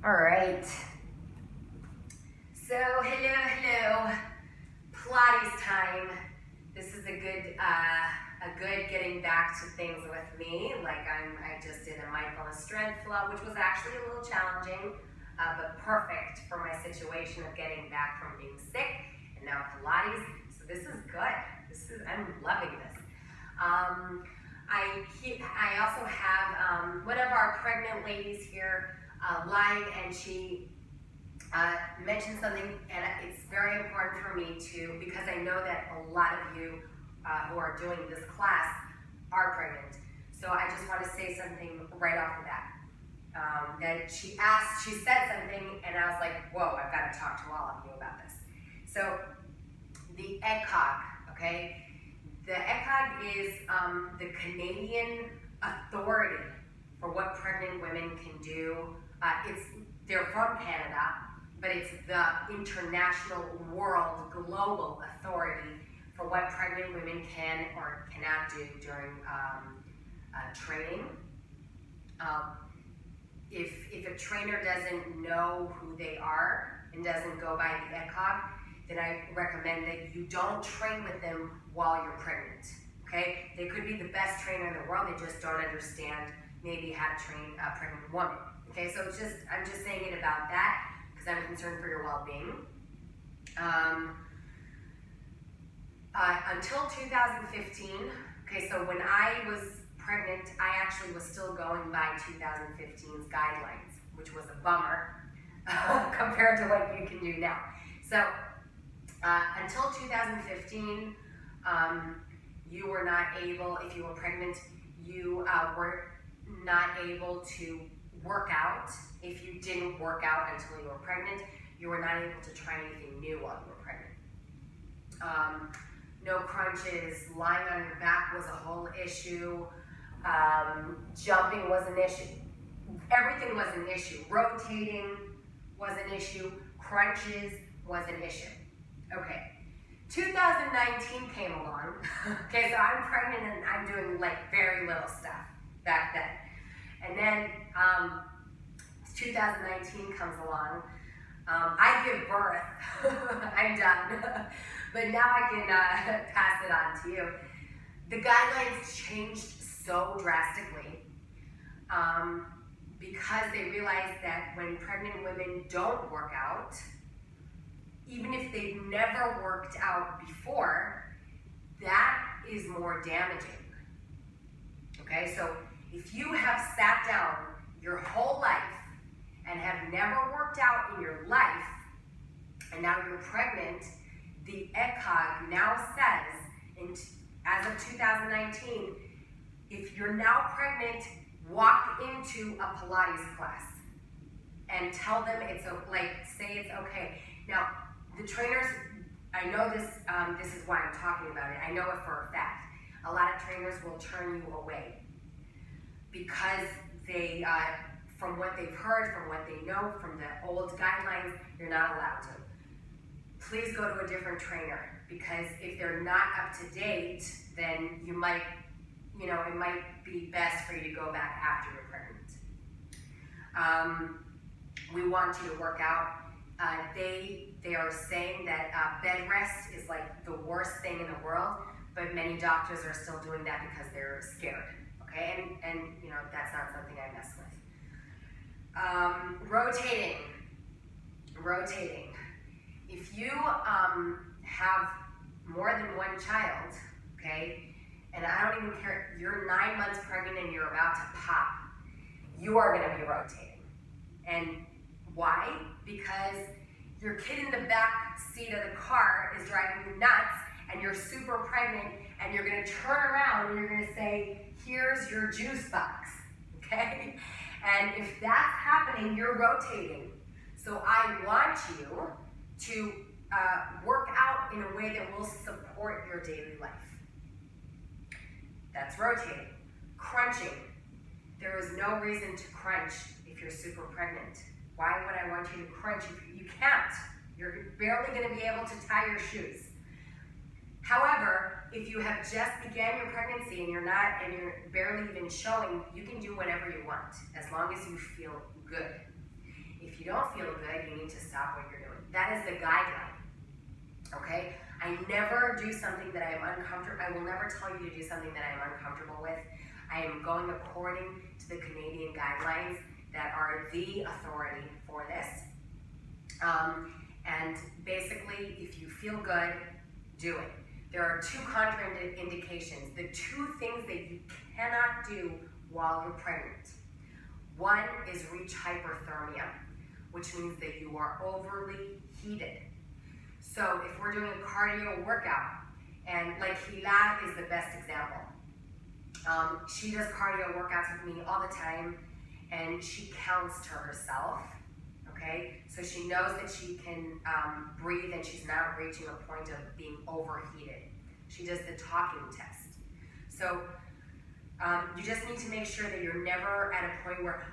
All right. So, hello. Pilates time. This is a good getting back to things with me. Like I just did a mindfulness strength flow, which was actually a little challenging, but perfect for my situation of getting back from being sick, and now Pilates. So this is good. I'm loving this. I also have one of our pregnant ladies here live, and she mentioned something, and it's very important for me to, because I know that a lot of you who are doing this class are pregnant. So I just want to say something right off the bat. That she said something, and I was like, whoa, I've got to talk to all of you about this. So the ECOG, okay? The ECOG is the Canadian authority for what pregnant women can do. They're from Canada, but it's the international, world, global authority for what pregnant women can or cannot do during training. If a trainer doesn't know who they are and doesn't go by the ECOG, then I recommend that you don't train with them while you're pregnant, okay? They could be the best trainer in the world, they just don't understand maybe how to train a pregnant woman, okay? So I'm just saying it about that because I'm concerned for your well-being. Until 2015, okay, so when I was pregnant, I actually was still going by 2015's guidelines, which was a bummer compared to what you can do now. So until 2015, you were not able, if you were pregnant, you were not able to work out. If you didn't work out until you were pregnant, you were not able to try anything new while you were pregnant. No crunches, lying on your back was a whole issue, jumping was an issue, everything was an issue. Rotating was an issue, crunches was an issue. Okay, 2019 came along. Okay, so I'm pregnant and I'm doing like very little stuff back then. And then 2019 comes along. I give birth, I'm done. But now I can pass it on to you. The guidelines changed so drastically because they realized that when pregnant women don't work out, even if they've never worked out before, that is more damaging. Okay, so if you have sat down your whole life and have never worked out in your life, and now you're pregnant, the ECOG now says, as of 2019, if you're now pregnant, walk into a Pilates class and tell them say it's okay. Now, the trainers, I know this is why I'm talking about it. I know it for a fact. A lot of trainers will turn you away because they, from what they've heard, from what they know, from the old guidelines, you're not allowed to. Please go to a different trainer, because if they're not up to date, then you might, it might be best for you to go back after you're pregnant. We want you to work out. They are saying that bed rest is like the worst thing in the world, but many doctors are still doing that because they're scared, okay? And that's not something I mess with. Rotating. If you have more than one child, okay, and I don't even care, you're 9 months pregnant and you're about to pop, you are gonna be rotating. And why? Because your kid in the back seat of the car is driving you nuts, and you're super pregnant, and you're gonna turn around and you're gonna say, here's your juice box, okay? And if that's happening, you're rotating. So I want you to work out in a way that will support your daily life. That's rotating. Crunching. There is no reason to crunch if you're super pregnant. Why would I want you to crunch? You can't. You're barely going to be able to tie your shoes. However, if you have just began your pregnancy and you're barely even showing, you can do whatever you want as long as you feel good. If you need to stop what you're doing. That is the guideline, okay? I never do something that I am uncomfortable. I will never tell you to do something that I am uncomfortable with. I am going according to the Canadian guidelines that are the authority for this. And basically, if you feel good, do it. There are two contraindications, the two things that you cannot do while you're pregnant. One is reach hyperthermia, which means that you are overly heated. So if we're doing a cardio workout, and like Hila is the best example. She does cardio workouts with me all the time, and she counts to herself, okay? So she knows that she can breathe and she's not reaching a point of being overheated. She does the talking test. So you just need to make sure that you're never at a point where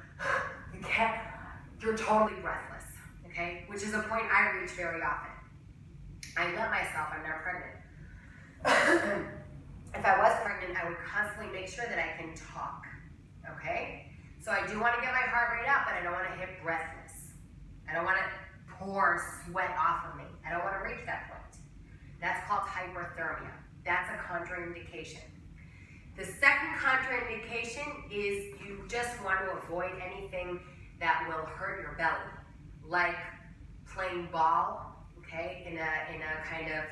you're totally breathless, okay? Which is a point I reach very often. I let myself, I'm not pregnant. If I was pregnant, I would constantly make sure that I can talk, okay? So I do want to get my heart rate up, but I don't want to hit breathless. I don't want to pour sweat off of me. I don't want to reach that point. That's called hyperthermia. That's a contraindication. The second contraindication is you just want to avoid anything that will hurt your belly, like playing ball, okay, in a kind of,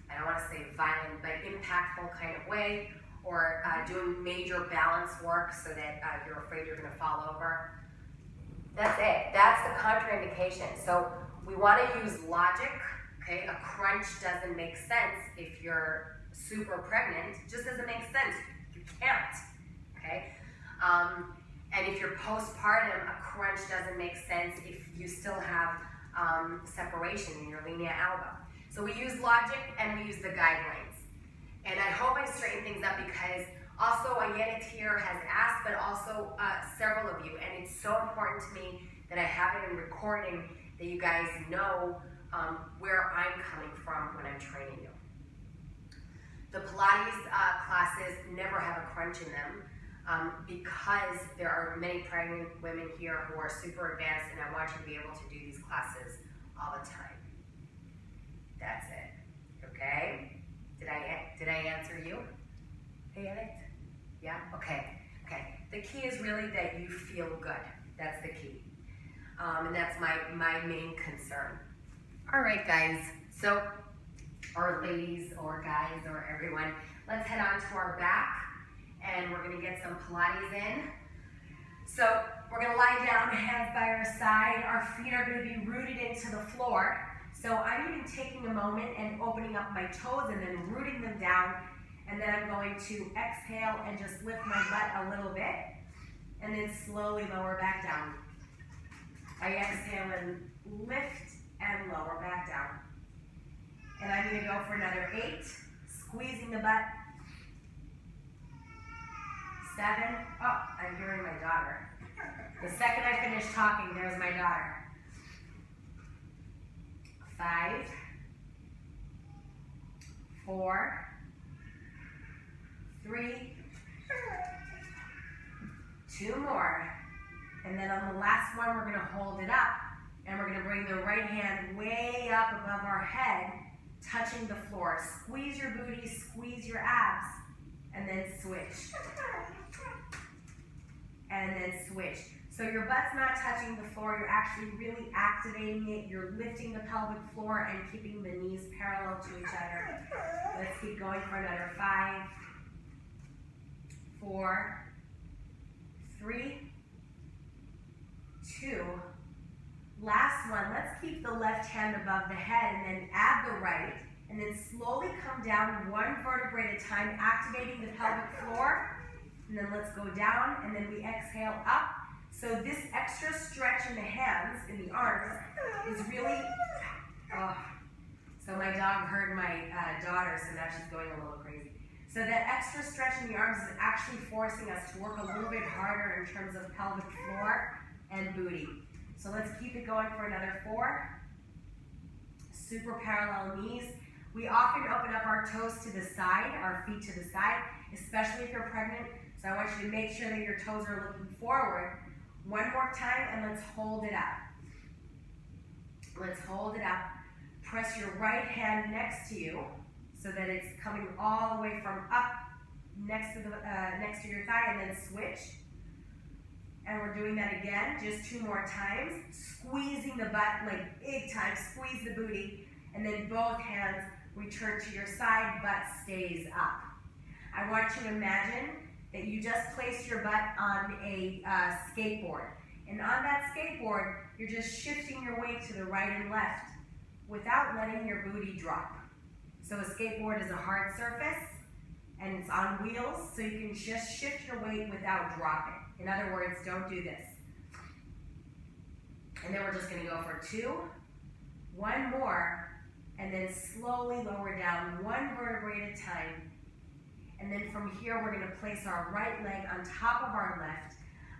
I don't want to say violent, but impactful kind of way, or doing major balance work so that you're afraid you're going to fall over. That's it. That's the contraindication. So we want to use logic, okay? A crunch doesn't make sense if you're super pregnant. It just doesn't make sense. You can't, okay? And if you're postpartum, a crunch doesn't make sense if you still have separation in your linea alba. So we use logic and we use the guidelines. And I hope I straighten things up because also Ayelet here has asked, but also several of you, and it's so important to me that I have it in recording that you guys know where I'm coming from when I'm training you. The Pilates classes never have a crunch in them because there are many pregnant women here who are super advanced, and I want you to be able to do these classes all the time. That's it, okay? Did I answer you? Hey, Edith? Yeah? Okay. The key is really that you feel good. That's the key. And that's my main concern. All right, guys. So, or ladies, or guys, or everyone, let's head on to our back, and we're gonna get some Pilates in. So, we're gonna lie down, hands by our side. Our feet are gonna be rooted into the floor. So I'm even taking a moment and opening up my toes and then rooting them down. And then I'm going to exhale and just lift my butt a little bit. And then slowly lower back down. I exhale and lift and lower back down. And I'm going to go for another 8. Squeezing the butt. 7. Oh, I'm hearing my daughter. The second I finish talking, there's my daughter. 5, 4, 3, 2 more. And then on the last one, we're going to hold it up. And we're going to bring the right hand way up above our head, touching the floor. Squeeze your booty, squeeze your abs, and then switch. And then switch. So your butt's not touching the floor, you're actually really activating it. You're lifting the pelvic floor and keeping the knees parallel to each other. Let's keep going for another 5, 4, 3, 2. Last one, let's keep the left hand above the head and then add the right. And then slowly come down one vertebrae at a time, activating the pelvic floor. And then let's go down, and then we exhale up. So this extra stretch in the hands, in the arms, is really, so my dog heard my daughter, so now she's going a little crazy. So that extra stretch in the arms is actually forcing us to work a little bit harder in terms of pelvic floor and booty. So let's keep it going for another 4. Super parallel knees. We often open up our toes to the side, our feet to the side, especially if you're pregnant. So I want you to make sure that your toes are looking forward. One more time, and let's hold it up. Let's hold it up. Press your right hand next to you so that it's coming all the way from up next to your thigh, and then switch. And we're doing that again, just 2 more times. Squeezing the butt, like big time, squeeze the booty, and then both hands return to your side, butt stays up. I want you to imagine that you just placed your butt on a skateboard. And on that skateboard, you're just shifting your weight to the right and left without letting your booty drop. So a skateboard is a hard surface, and it's on wheels, so you can just shift your weight without dropping. In other words, don't do this. And then we're just gonna go for 2, 1 more, and then slowly lower down 1 vertebrae at a time. And then from here, we're gonna place our right leg on top of our left.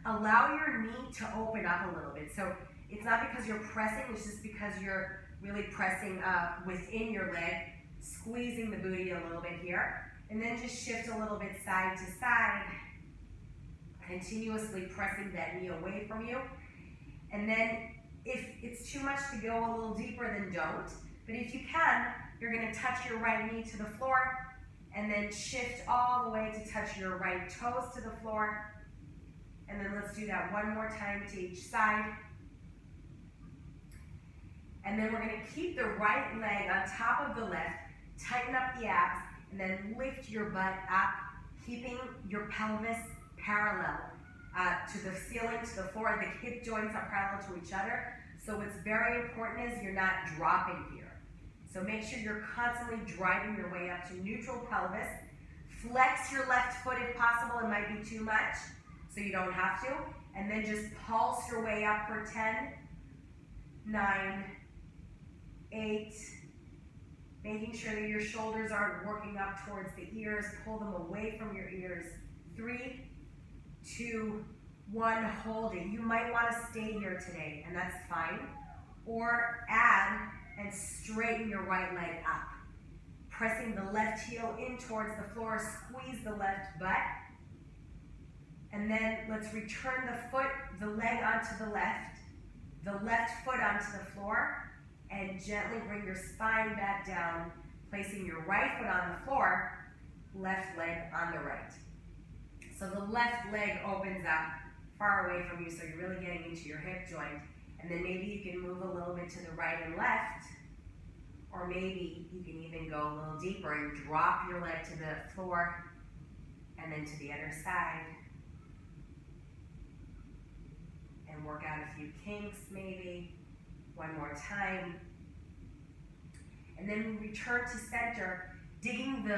Allow your knee to open up a little bit. So it's not because you're pressing, it's just because you're really pressing within your leg, squeezing the booty a little bit here. And then just shift a little bit side to side, continuously pressing that knee away from you. And then if it's too much to go a little deeper, then don't. But if you can, you're gonna touch your right knee to the floor and then shift all the way to touch your right toes to the floor. And then let's do that 1 more time to each side. And then we're gonna keep the right leg on top of the left, tighten up the abs, and then lift your butt up, keeping your pelvis parallel to the ceiling, to the floor. The hip joints are parallel to each other. So what's very important is you're not dropping here. So make sure you're constantly driving your way up to neutral pelvis. Flex your left foot if possible. It might be too much, so you don't have to. And then just pulse your way up for 10, 9, 8, making sure that your shoulders aren't working up towards the ears. Pull them away from your ears. 3, 2, 1, holding. You might want to stay here today, and that's fine. Or add and straighten your right leg up. Pressing the left heel in towards the floor, squeeze the left butt. And then let's return the leg onto the left foot onto the floor, and gently bring your spine back down, placing your right foot on the floor, left leg on the right. So the left leg opens up far away from you, so you're really getting into your hip joint. And then maybe you can move a little bit to the right and left, or maybe you can even go a little deeper and drop your leg to the floor and then to the other side. And work out a few kinks maybe. 1 more time. And then we return to center, digging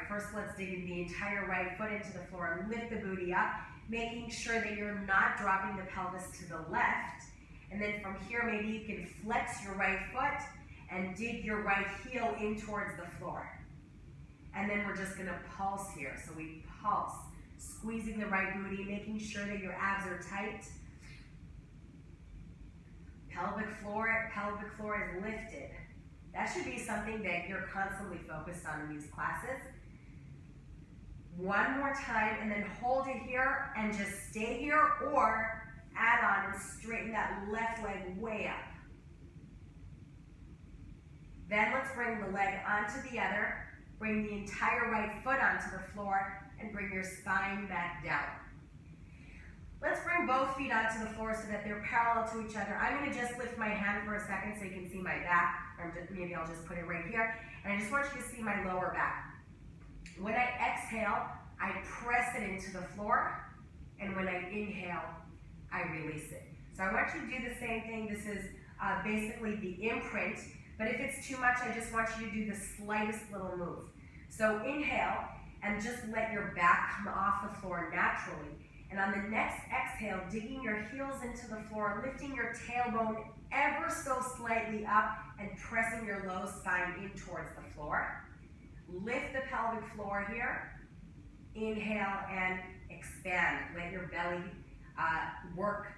first let's dig the entire right foot into the floor and lift the booty up, making sure that you're not dropping the pelvis to the left. And then from here, maybe you can flex your right foot and dig your right heel in towards the floor. And then we're just gonna pulse here. So we pulse, squeezing the right booty, making sure that your abs are tight. Pelvic floor is lifted. That should be something that you're constantly focused on in these classes. 1 more time, and then hold it here and just stay here, or add on and straighten that left leg way up. Then let's bring the leg onto the other, bring the entire right foot onto the floor, and bring your spine back down. Let's bring both feet onto the floor so that they're parallel to each other. I'm gonna just lift my hand for a second so you can see my back, or maybe I'll just put it right here. And I just want you to see my lower back. When I exhale, I press it into the floor, and when I inhale, I release it. So I want you to do the same thing. This is basically the imprint, but if it's too much, I just want you to do the slightest little move. So inhale, and just let your back come off the floor naturally. And on the next exhale, digging your heels into the floor, lifting your tailbone ever so slightly up, and pressing your low spine in towards the floor. Lift the pelvic floor here. Inhale and expand. Let your belly work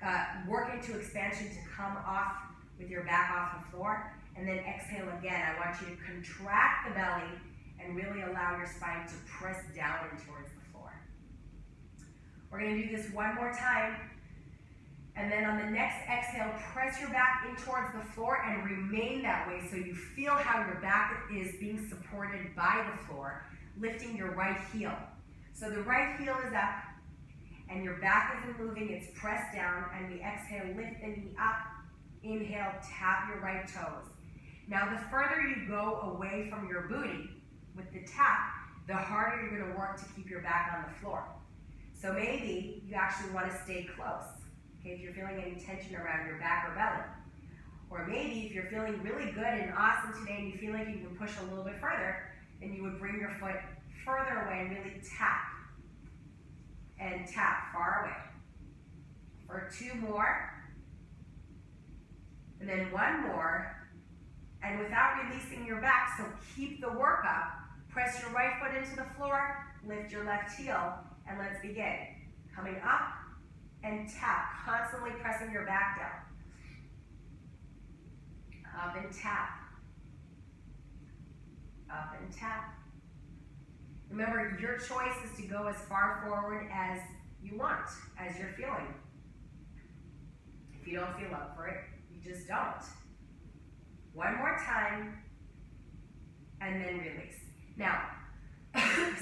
into expansion to come off with your back off the floor. And then exhale again. I want you to contract the belly and really allow your spine to press down in towards the floor. We're going to do this 1 more time. And then on the next exhale, press your back in towards the floor and remain that way so you feel how your back is being supported by the floor, lifting your right heel. So the right heel is up and your back isn't moving, it's pressed down, and we exhale, lift the knee up, inhale, tap your right toes. Now the further you go away from your booty with the tap, the harder you're gonna work to keep your back on the floor. So maybe you actually wanna stay close. Okay, if you're feeling any tension around your back or belly. Or maybe if you're feeling really good and awesome today and you feel like you can push a little bit further, then you would bring your foot further away and really tap. And tap far away. For 2 more. And then 1 more. And without releasing your back, so keep the work up, press your right foot into the floor, lift your left heel, and let's begin. Coming up, and tap, constantly pressing your back down. Up and tap. Up and tap. Remember, your choice is to go as far forward as you want, as you're feeling. If you don't feel up for it, you just don't. 1 more time, and then release. Now,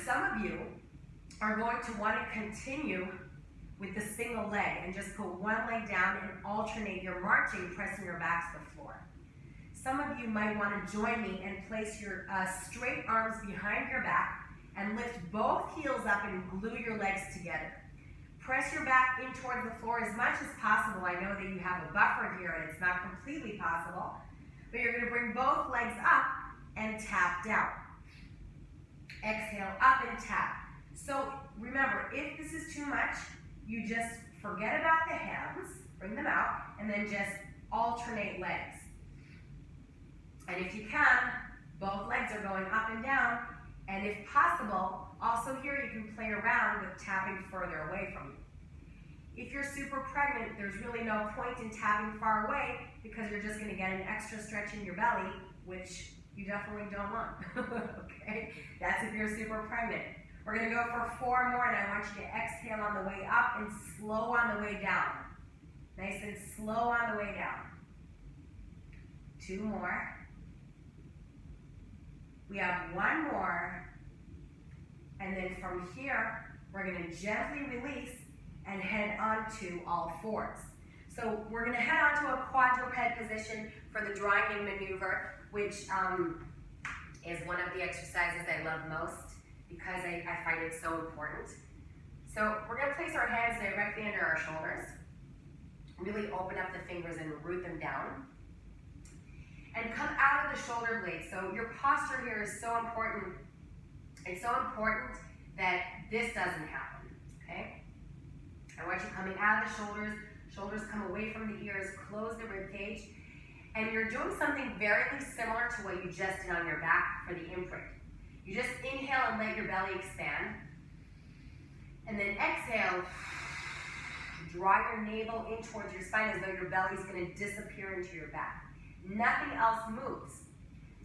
some of you are going to want to continue with the single leg and just put 1 leg down and alternate your marching, pressing your back to the floor. Some of you might want to join me and place your straight arms behind your back and lift both heels up and glue your legs together. Press your back in towards the floor as much as possible. I know that you have a buffer here and it's not completely possible, but you're going to bring both legs up and tap down. Exhale, up and tap. So remember, if this is too much, you just forget about the hands, bring them out, and then just alternate legs. And if you can, both legs are going up and down, and if possible, also here you can play around with tapping further away from you. If you're super pregnant, there's really no point in tapping far away because you're just going to get an extra stretch in your belly, which you definitely don't want. Okay? That's if you're super pregnant. We're going to go for 4 more, and I want you to exhale on the way up and slow on the way down. Nice and slow on the way down. 2 more. We have 1 more. And then from here, we're going to gently release and head on to all 4s. So we're going to head on to a quadruped position for the drawing in maneuver, which is one of the exercises I love most because I find it so important. So we're going to place our hands directly under our shoulders, really open up the fingers and root them down, and come out of the shoulder blades. So your posture here is so important. It's so important that this doesn't happen, okay? I want you coming out of the shoulders come away from the ears, close the rib cage, and you're doing something very similar to what you just did on your back for the imprint. You just inhale and let your belly expand, and then exhale, draw your navel in towards your spine as though your belly's going to disappear into your back. Nothing else moves.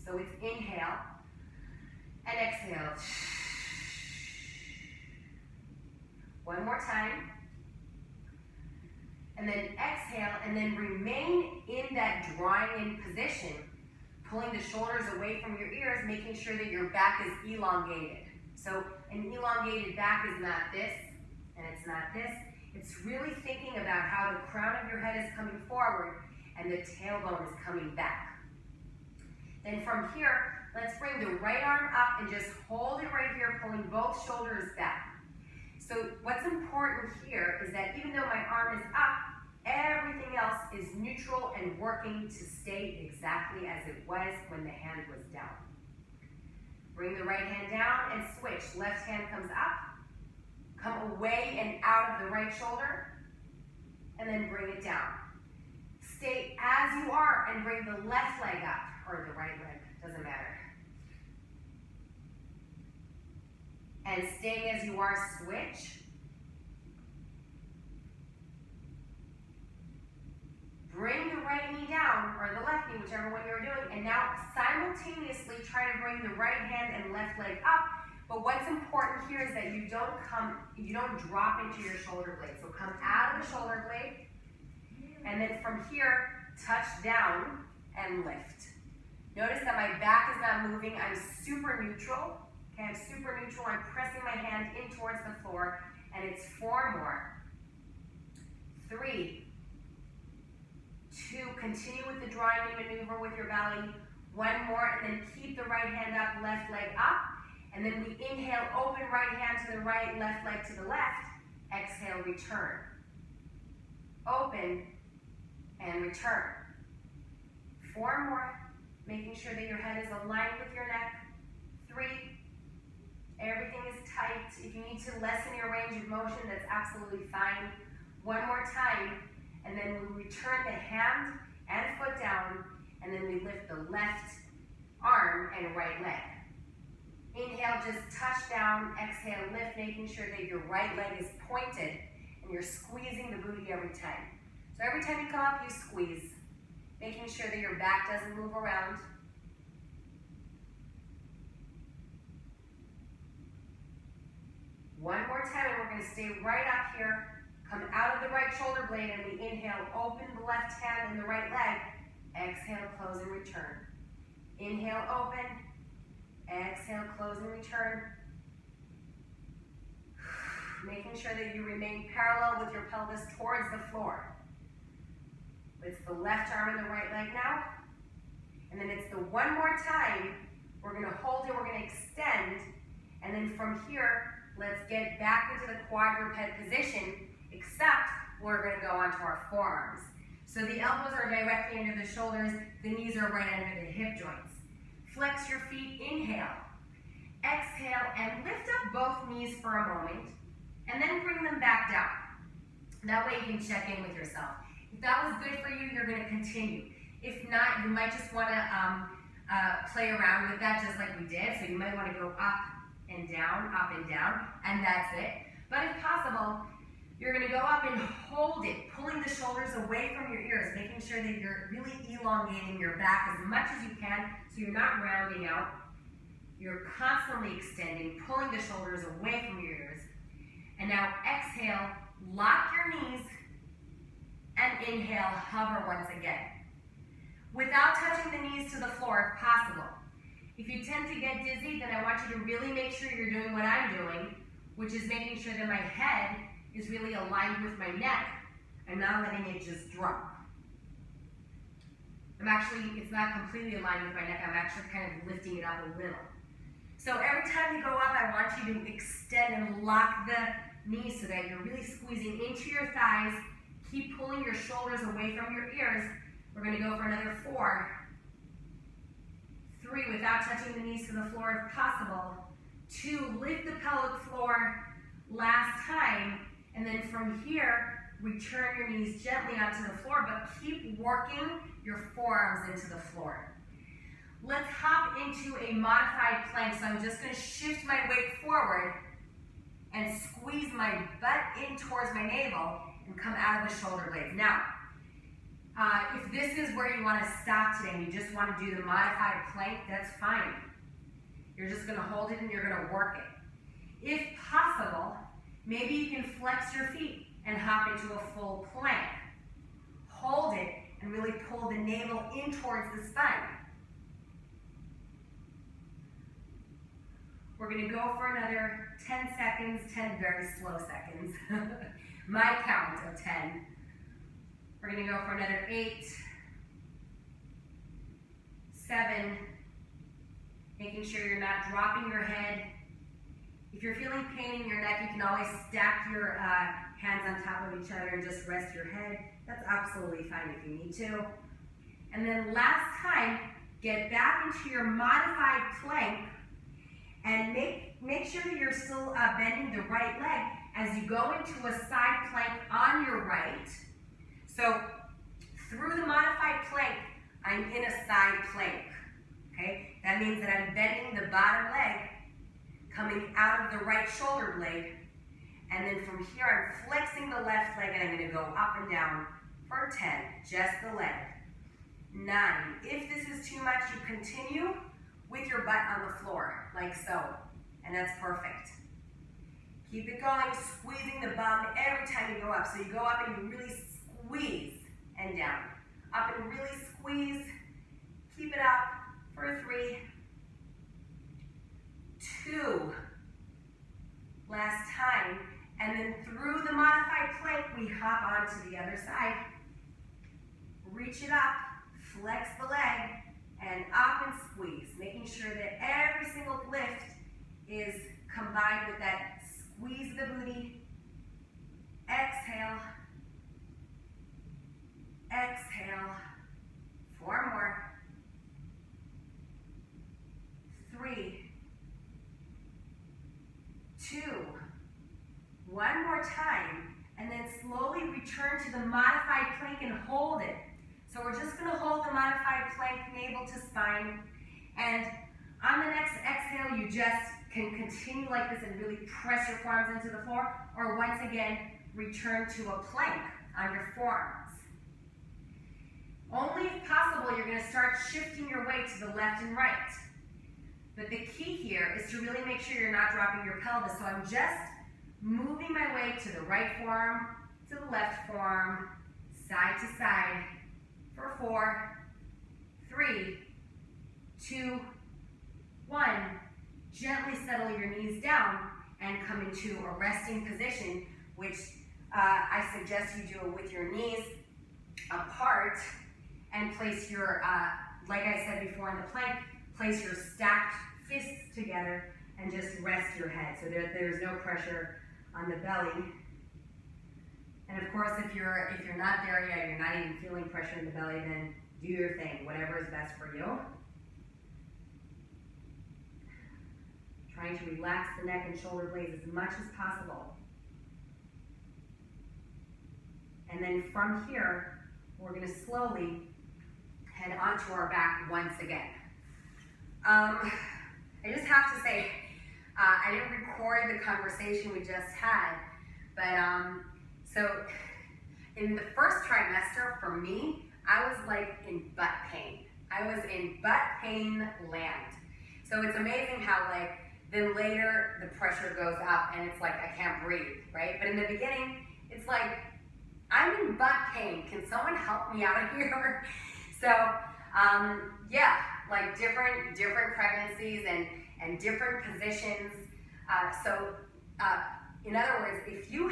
So it's inhale and exhale. 1 more time. And then exhale, and then remain in that drawing in position, pulling the shoulders away from your ears, making sure that your back is elongated. So an elongated back is not this, and it's not this. It's really thinking about how the crown of your head is coming forward and the tailbone is coming back. Then from here, let's bring the right arm up and just hold it right here, pulling both shoulders back. So what's important here is that even though my arm is up, everything else is neutral and working to stay exactly as it was when the hand was down. Bring the right hand down and switch. Left hand comes up, come away and out of the right shoulder, and then bring it down. Stay as you are and bring the left leg up, or the right leg, doesn't matter. And staying as you are, switch. Bring the right knee down, or the left knee, whichever one you're doing, and now simultaneously try to bring the right hand and left leg up. But what's important here is that you don't drop into your shoulder blade. So come out of the shoulder blade, and then from here, touch down and lift. Notice that my back is not moving. I'm super neutral. Okay, I'm super neutral. I'm pressing my hand in towards the floor, and it's 4 more. 3, 2, continue with the drawing knee maneuver with your belly. 1 more, and then keep the right hand up, left leg up. And then we inhale, open right hand to the right, left leg to the left. Exhale, return. Open and return. 4 more, making sure that your head is aligned with your neck. 3, everything is tight. If you need to lessen your range of motion, that's absolutely fine. 1 more time, and then we return the hand and foot down, and then we lift the left arm and right leg. Inhale, just touch down. Exhale, lift, making sure that your right leg is pointed and you're squeezing the booty every time. So every time you come up, you squeeze, making sure that your back doesn't move around. One more time, and we're going to stay right up here. Come out of the right shoulder blade, and we inhale, open the left hand and the right leg. Exhale, close and return. Inhale, open. Exhale, close and return. Making sure that you remain parallel with your pelvis towards the floor. It's the left arm and the right leg now. And then it's the 1 more time. We're going to hold it, we're going to extend. And then from here, let's get back into the quadruped position, except we're going to go onto our forearms. So the elbows are directly under the shoulders, the knees are right under the hip joints. Flex your feet, inhale. Exhale, and lift up both knees for a moment, and then bring them back down. That way you can check in with yourself. If that was good for you, you're going to continue. If not, you might just want to play around with that just like we did. So you might want to go up and down, and that's it. But if possible, you're going to go up and hold it, pulling the shoulders away from your ears, making sure that you're really elongating your back as much as you can so you're not rounding out. You're constantly extending, pulling the shoulders away from your ears. And now exhale, lock your knees, and inhale, hover once again. Without touching the knees to the floor if possible. If you tend to get dizzy, then I want you to really make sure you're doing what I'm doing, which is making sure that my head is really aligned with my neck and not letting it just drop. It's not completely aligned with my neck, I'm actually kind of lifting it up a little. So every time you go up, I want you to extend and lock the knees so that you're really squeezing into your thighs. Keep pulling your shoulders away from your ears. We're going to go for another 4. 3, without touching the knees to the floor if possible. 2, lift the pelvic floor last time. And then from here, return your knees gently onto the floor, but keep working your forearms into the floor. Let's hop into a modified plank. So I'm just going to shift my weight forward and squeeze my butt in towards my navel and come out of the shoulder blades. Now, if this is where you want to stop today and you just want to do the modified plank, that's fine. You're just going to hold it and you're going to work it. If possible, maybe you can flex your feet and hop into a full plank. Hold it and really pull the navel in towards the spine. We're going to go for another 10 seconds, 10 very slow seconds. My count of 10. We're going to go for another 8, 7, making sure you're not dropping your head. If you're feeling pain in your neck, you can always stack your hands on top of each other and just rest your head. That's absolutely fine if you need to. And then last time, get back into your modified plank and make sure that you're still bending the right leg as you go into a side plank on your right. So through the modified plank, I'm in a side plank, okay? That means that I'm bending the bottom leg, coming out of the right shoulder blade, and then from here I'm flexing the left leg and I'm gonna go up and down for 10, just the leg. 9, if this is too much, you continue with your butt on the floor, like so, and that's perfect. Keep it going, squeezing the bum every time you go up. So you go up and you really squeeze on to the other side. Reach it up, flex the leg, and up and squeeze, making sure that every single lift is combined with that squeeze of the booty. Exhale. Exhale. 4 more. 3, 2, 1 more time, and then slowly return to the modified plank and hold it. So we're just going to hold the modified plank, navel to spine, and on the next exhale, you just can continue like this and really press your forearms into the floor, or once again, return to a plank on your forearms. Only if possible, you're going to start shifting your weight to the left and right. But the key here is to really make sure you're not dropping your pelvis. So I'm just moving my weight to the right forearm, to the left forearm, side to side, for 4, 3, 2, 1. Gently settle your knees down and come into a resting position, which I suggest you do it with your knees apart and place your, like I said before in the plank, place your stacked fists together and just rest your head. So there's no pressure on the belly. And of course, if you're not there yet, you're not even feeling pressure in the belly, then do your thing, whatever is best for you. Trying to relax the neck and shoulder blades as much as possible. And then from here, we're going to slowly head onto our back once again. I just have to say, I didn't record the conversation we just had, but so in the first trimester for me, I was like in butt pain. I was in butt pain land. So it's amazing how like then later the pressure goes up and it's like I can't breathe, right? But in the beginning, it's like I'm in butt pain. Can someone help me out here? So yeah, like different pregnancies and different positions. In other words, if you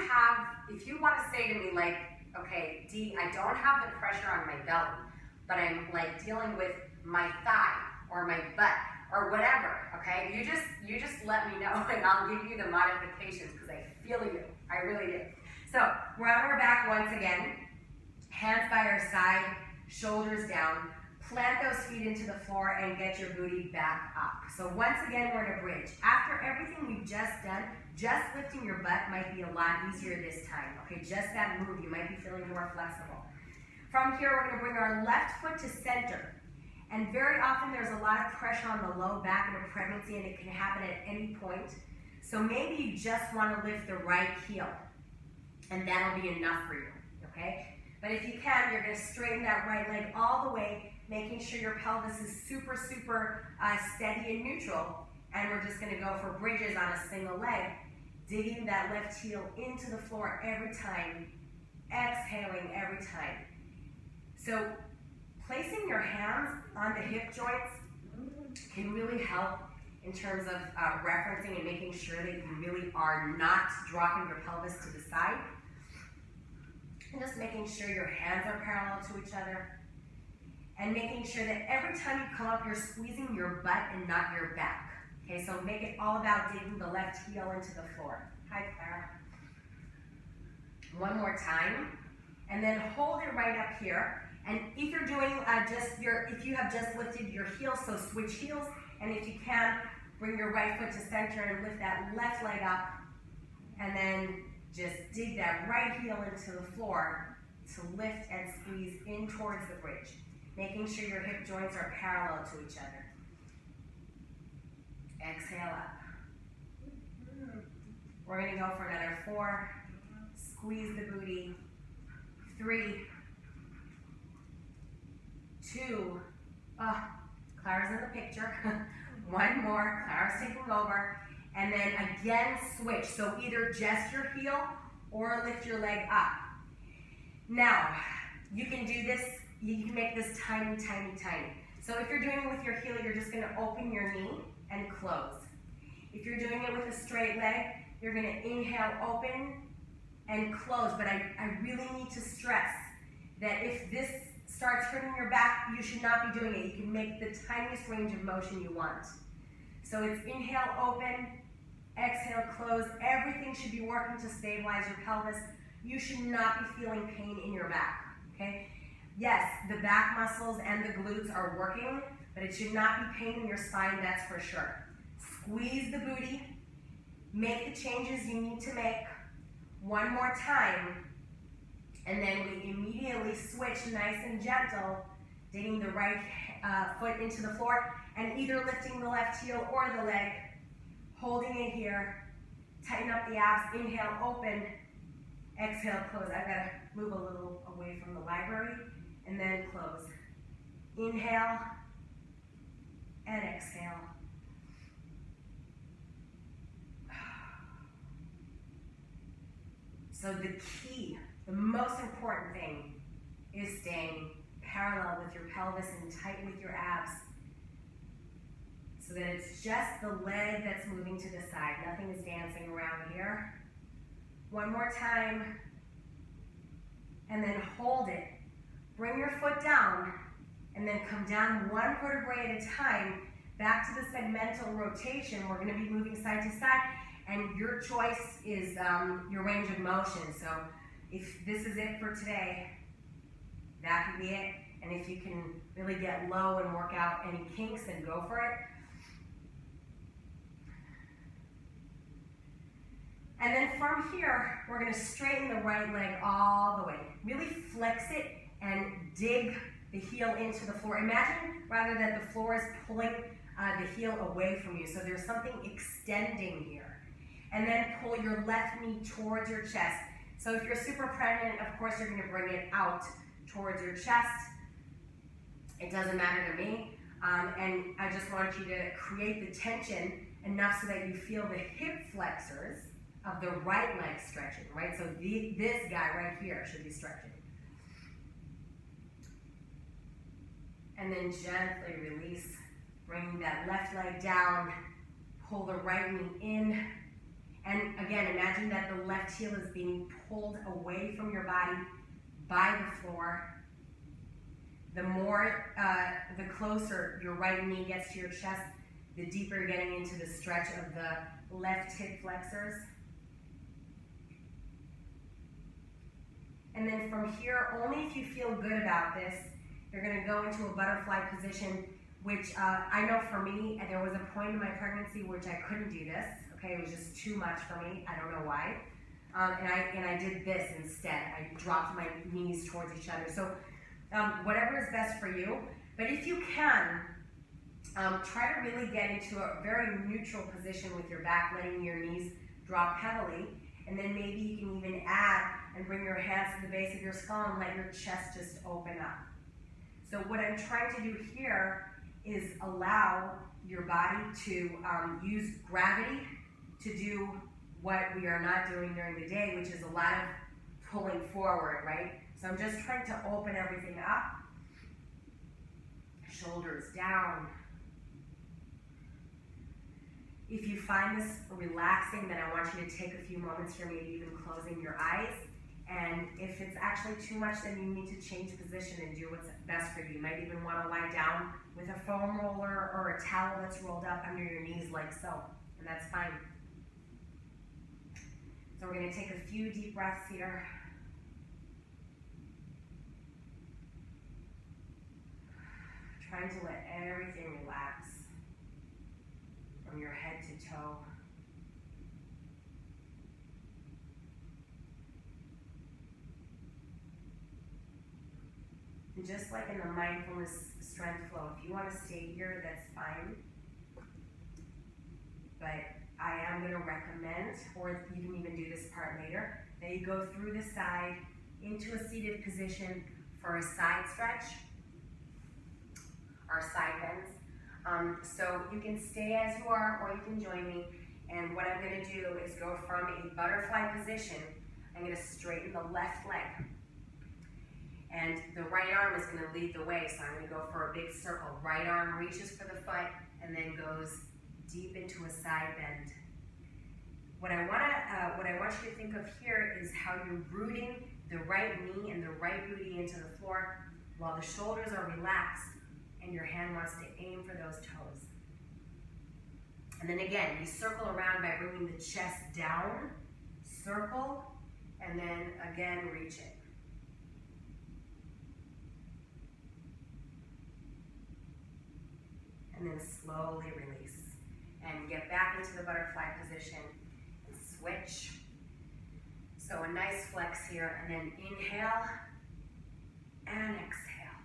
want to say to me like, okay, Dee, I don't have the pressure on my belly, but I'm like dealing with my thigh or my butt or whatever, okay? You just let me know and I'll give you the modifications because I feel you. I really do. So we're on our back once again, hands by our side, shoulders down. Plant those feet into the floor and get your booty back up. So once again, we're in a bridge. After everything we've just done, just lifting your butt might be a lot easier this time. Okay, just that move, you might be feeling more flexible. From here, we're gonna bring our left foot to center. And very often there's a lot of pressure on the low back in a pregnancy and it can happen at any point. So maybe you just wanna lift the right heel and that'll be enough for you, okay? But if you can, you're gonna straighten that right leg all the way, making sure your pelvis is super steady and neutral. And we're just gonna go for bridges on a single leg, digging that left heel into the floor every time, exhaling every time. So placing your hands on the hip joints can really help in terms of referencing and making sure that you really are not dropping your pelvis to the side. And just making sure your hands are parallel to each other. And making sure that every time you come up, you're squeezing your butt and not your back. Okay, so make it all about digging the left heel into the floor. Hi, Clara. One more time. And then hold it right up here. And if you're doing if you have just lifted your heels, so switch heels. And if you can, bring your right foot to center and lift that left leg up. And then just dig that right heel into the floor to lift and squeeze in towards the bridge. Making sure your hip joints are parallel to each other. Exhale up. We're going to go for another 4. Squeeze the booty. 3, 2. Clara's in the picture. 1 more. Clara's taking over. And then again, switch. So either just your heel or lift your leg up. Now, you can do this. You can make this tiny. So if you're doing it with your heel, you're just going to open your knee and close. If you're doing it with a straight leg, you're going to inhale, open, and close. But I really need to stress that if this starts hurting your back, you should not be doing it. You can make the tiniest range of motion you want. So it's inhale, open, exhale, close. Everything should be working to stabilize your pelvis. You should not be feeling pain in your back, okay? Yes, the back muscles and the glutes are working, but it should not be pain in your spine, that's for sure. Squeeze the booty, make the changes you need to make. One more time, and then we immediately switch nice and gentle, digging the right foot into the floor, and either lifting the left heel or the leg, holding it here, tighten up the abs, inhale, open, exhale, close. I've got to move a little away from the library, and then close. Inhale, and exhale. So the key, the most important thing is staying parallel with your pelvis and tight with your abs so that it's just the leg that's moving to the side. Nothing is dancing around here. One more time, and then hold it. Bring your foot down, and then come down one vertebrae at a time, back to the segmental rotation. We're gonna be moving side to side, and your choice is your range of motion. So if this is it for today, that could be it. And if you can really get low and work out any kinks, then go for it. And then from here, we're gonna straighten the right leg all the way. Really flex it and dig the heel into the floor. Imagine rather that the floor is pulling the heel away from you. So there's something extending here. And then pull your left knee towards your chest. So if you're super pregnant, of course you're gonna bring it out towards your chest. It doesn't matter to me. And I just want you to create the tension enough so that you feel the hip flexors of the right leg stretching, right? So this guy right here should be stretching. And then gently release, bring that left leg down, pull the right knee in. And again, imagine that the left heel is being pulled away from your body by the floor. The more, the closer your right knee gets to your chest, the deeper you're getting into the stretch of the left hip flexors. And then from here, only if you feel good about this, you're gonna go into a butterfly position, which I know for me, there was a point in my pregnancy which I couldn't do this, okay? It was just too much for me, I don't know why. And I did this instead. I dropped my knees towards each other. So whatever is best for you, but if you can, try to really get into a very neutral position with your back, letting your knees drop heavily, and then maybe you can even add and bring your hands to the base of your skull and let your chest just open up. So what I'm trying to do here is allow your body to use gravity to do what we are not doing during the day, which is a lot of pulling forward, right? So I'm just trying to open everything up. Shoulders down. If you find this relaxing, then I want you to take a few moments here, maybe even closing your eyes. And if it's actually too much, then you need to change position and do what's best for you. You might even want to lie down with a foam roller or a towel that's rolled up under your knees like so, and that's fine. So we're going to take a few deep breaths here. Trying to let everything relax from your head to toe. And just like in the mindfulness strength flow, if you want to stay here, that's fine. But I am going to recommend, or you can even do this part later, that you go through the side into a seated position for a side stretch, or side bends. So you can stay as you are, or you can join me. And what I'm going to do is go from a butterfly position. I'm going to straighten the left leg. And the right arm is going to lead the way, so I'm going to go for a big circle. Right arm reaches for the foot and then goes deep into a side bend. What I want you to think of here is how you're rooting the right knee and the right booty into the floor while the shoulders are relaxed and your hand wants to aim for those toes. And then again, you circle around by bringing the chest down, circle, and then again reach it. And then slowly release. And get back into the butterfly position and switch. So a nice flex here, and then inhale and exhale.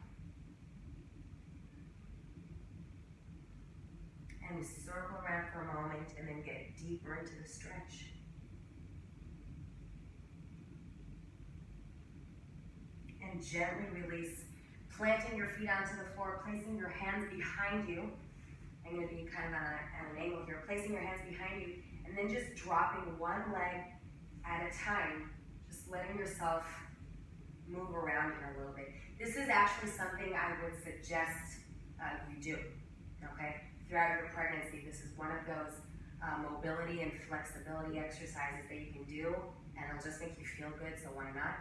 And circle around for a moment and then get deeper into the stretch. And gently release, planting your feet onto the floor, placing your hands behind you. I'm going to be kind of at an angle here, placing your hands behind you, and then just dropping one leg at a time, just letting yourself move around here a little bit. This is actually something I would suggest you do, okay? Throughout your pregnancy, this is one of those mobility and flexibility exercises that you can do, and it'll just make you feel good, so why not?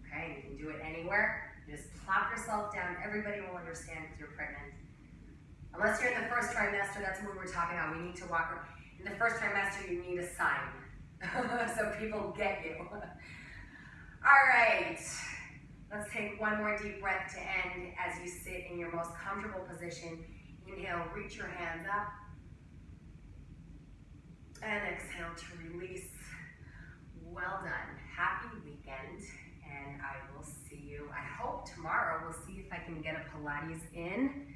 Okay, you can do it anywhere. Just plop yourself down. Everybody will understand if you're pregnant. Unless you're in the first trimester, that's what we were talking about. We need to walk around. In the first trimester, you need a sign, so people get you. All right, let's take one more deep breath to end as you sit in your most comfortable position. Inhale, reach your hands up. And exhale to release. Well done. Happy weekend. And I will see you, I hope tomorrow, we'll see if I can get a Pilates in.